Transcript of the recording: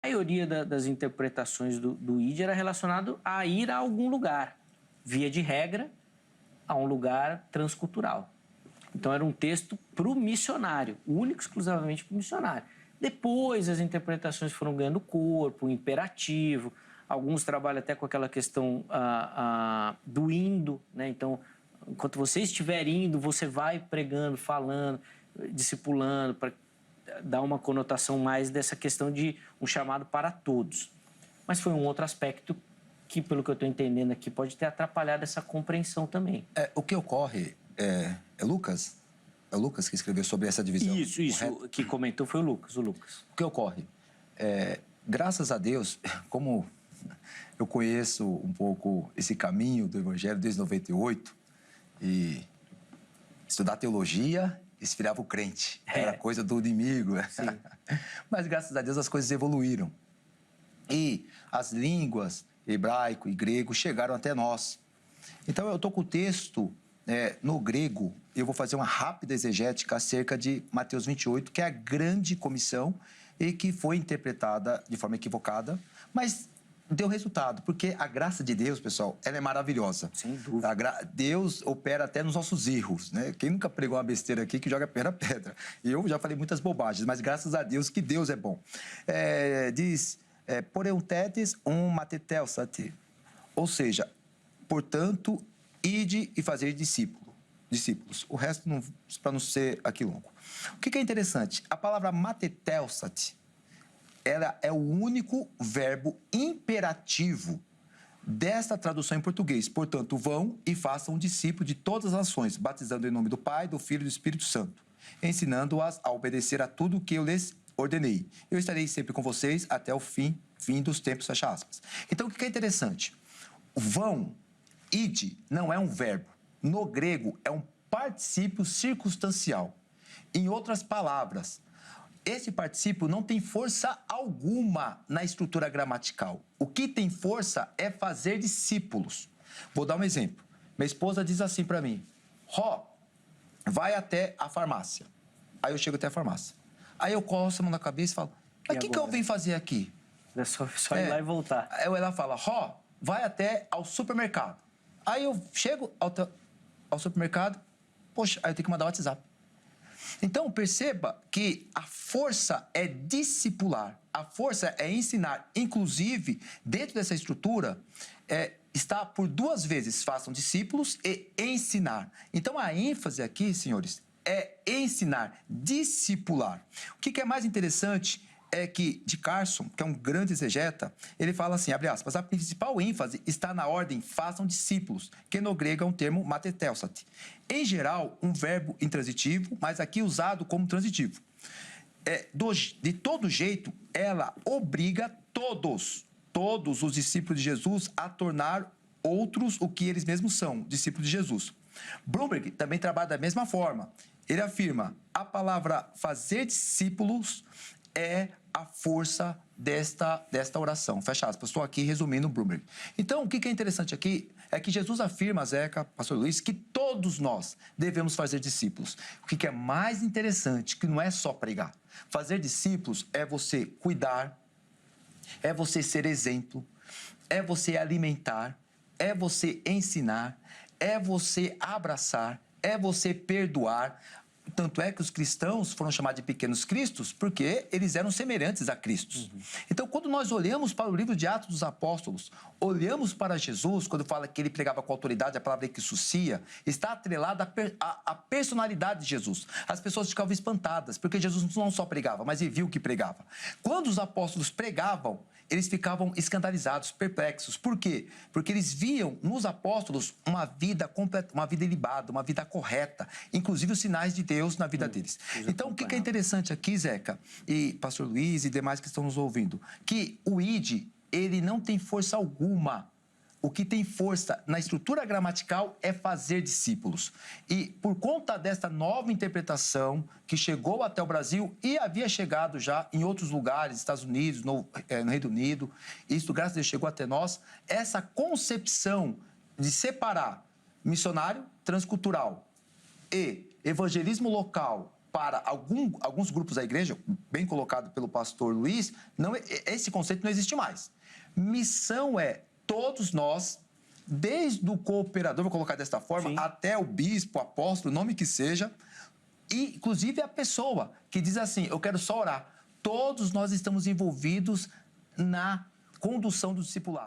maioria das interpretações do ID era relacionado a ir a algum lugar, via de regra, a um lugar transcultural. Então, era um texto para o missionário, único exclusivamente para o missionário. Depois, as interpretações foram ganhando corpo, o imperativo. Alguns trabalham até com aquela questão do indo, né? Então, enquanto você estiver indo, você vai pregando, falando, discipulando, para dar uma conotação mais dessa questão de um chamado para todos. Mas foi um outro aspecto que, pelo que eu estou entendendo aqui, pode ter atrapalhado essa compreensão também. O que ocorre é Lucas? É o Lucas que escreveu sobre essa divisão? Isso. Correto? Que comentou foi o Lucas. O que ocorre? Graças a Deus, como eu conheço um pouco esse caminho do Evangelho desde 98, e estudar teologia esfriava o crente, era coisa do inimigo. Mas graças a Deus as coisas evoluíram. E as línguas hebraico e grego chegaram até nós. Então eu estou com o texto no grego, eu vou fazer uma rápida exegética acerca de Mateus 28, que é a grande comissão e que foi interpretada de forma equivocada, mas deu resultado, porque a graça de Deus, pessoal, ela é maravilhosa. Sem dúvida. Deus opera até nos nossos erros, né? Quem nunca pregou uma besteira aqui que joga pedra? E eu já falei muitas bobagens, mas graças a Deus que Deus é bom. Diz, poreutetes matetelsati, ou seja, portanto, ide e fazer discípulos. O resto, para não ser aqui longo. O que é interessante? A palavra matetelsati, ela é o único verbo imperativo desta tradução em português. Portanto, vão e façam discípulos de todas as nações, batizando em nome do Pai, do Filho e do Espírito Santo, ensinando-as a obedecer a tudo o que eu lhes ordenei. Eu estarei sempre com vocês até o fim dos tempos, fecha aspas. Então, o que é interessante? Vão, ide, não é um verbo. No grego, é um particípio circunstancial. Em outras palavras, esse particípio não tem força alguma na estrutura gramatical. O que tem força é fazer discípulos. Vou dar um exemplo. Minha esposa diz assim para mim: Ró, vai até a farmácia. Aí eu chego até a farmácia. Aí eu coço a mão na cabeça e falo: mas o que eu vim fazer aqui? É só ir lá e voltar. Aí ela fala: Ró, vai até ao supermercado. Aí eu chego ao supermercado, poxa, aí eu tenho que mandar o WhatsApp. Então, perceba que a força é discipular, a força é ensinar. Inclusive, dentro dessa estrutura, está por duas vezes, façam discípulos e ensinar. Então, a ênfase aqui, senhores, é ensinar, discipular. O que é mais interessante é que de Carson, que é um grande exegeta, ele fala assim, abre aspas, a principal ênfase está na ordem façam discípulos, que no grego é um termo matetelsati. Em geral, um verbo intransitivo, mas aqui usado como transitivo. De todo jeito, ela obriga todos os discípulos de Jesus a tornar outros o que eles mesmos são, discípulos de Jesus. Bloomberg também trabalha da mesma forma. Ele afirma, a palavra fazer discípulos é a força desta oração. Fecha aspas. Estou aqui resumindo o Bloomberg. Então, o que é interessante aqui é que Jesus afirma, Zeca, pastor Luiz, que todos nós devemos fazer discípulos. O que é mais interessante, que não é só pregar. Fazer discípulos é você cuidar, é você ser exemplo, é você alimentar, é você ensinar, é você abraçar, é você perdoar. Tanto é que os cristãos foram chamados de pequenos cristos porque eles eram semelhantes a Cristos. Então, quando nós olhamos para o livro de Atos dos Apóstolos, olhamos para Jesus, quando fala que ele pregava com autoridade, a palavra exousia, está atrelada à personalidade de Jesus. As pessoas ficavam espantadas, porque Jesus não só pregava, mas ele viu que pregava. Quando os apóstolos pregavam, eles ficavam escandalizados, perplexos. Por quê? Porque eles viam nos apóstolos uma vida completa, uma vida ilibada, uma vida correta, inclusive os sinais de Deus na vida deles. Então, o que é interessante aqui, Zeca, e pastor Luiz e demais que estão nos ouvindo, que o id, ele não tem força alguma. O que tem força na estrutura gramatical é fazer discípulos. E por conta desta nova interpretação que chegou até o Brasil e havia chegado já em outros lugares, Estados Unidos, no Reino Unido, isso, graças a Deus, chegou até nós, essa concepção de separar missionário transcultural e evangelismo local para alguns grupos da igreja, bem colocado pelo pastor Luiz, esse conceito não existe mais. Missão é todos nós, desde o cooperador, vou colocar desta forma, Sim. até o bispo, apóstolo, o nome que seja, e inclusive a pessoa que diz assim, eu quero só orar. Todos nós estamos envolvidos na condução do discipulado.